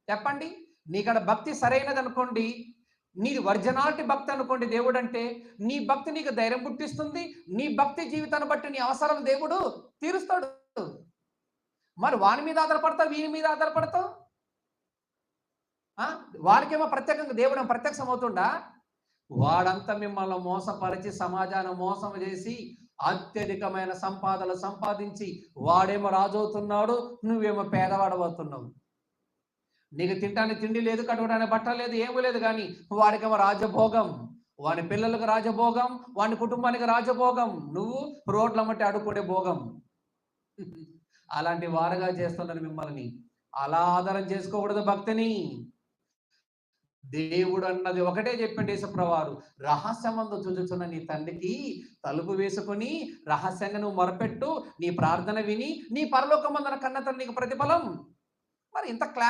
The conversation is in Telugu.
చెప్పండి. నీకడ భక్తి సరైనది అనుకోండి, నీది ఒరిజినాలిటీ భక్తి అనుకోండి దేవుడు అంటే, నీ భక్తి నీకు ధైర్యం పుట్టిస్తుంది. నీ భక్తి జీవితాన్ని బట్టి నీ అవసరం దేవుడు తీరుస్తాడు. మరి వాని మీద ఆధారపడతావు, వీని మీద ఆధారపడతావు. ఆ! వానికేమో ప్రత్యేకంగా దేవుడేమో ప్రత్యక్షం అవుతుండా? వాడంతా మిమ్మల్ని మోసపరిచి, సమాజాన్ని మోసం చేసి, అత్యధికమైన సంపాదనలు సంపాదించి, వాడేమో రాజవుతున్నాడు, నువ్వేమో పేదవాడవుతున్నావు. నీకు తినటానికి తిండి లేదు, కట్టుకోవడానికి బట్ట లేదు, ఏమీ లేదు గానీ, వాడికేమో రాజభోగం. వాని పిల్లలకు రాజభోగం, వాని కుటుంబానికి రాజభోగం. నువ్వు రోడ్లమ్మట అడుక్కునే భోగం. అలాంటి వారుగా చేస్తున్నారు మిమ్మల్ని. అలా ఆధారం చేసుకోకూడదు భక్తిని. దేవుడు అన్నది ఒకటే చెప్పిండు యేసుప్రభువారు. రహస్యమందు చూచుచున్న నీ తండ్రికి తలుపు వేసుకొని రహస్యంగా నువ్వు మొరపెట్టు, నీ ప్రార్థన విని నీ పరలోకమందున కన్న తండ్రి నీకు ప్రతిఫలం. మరి ఇంత క్లారిటీ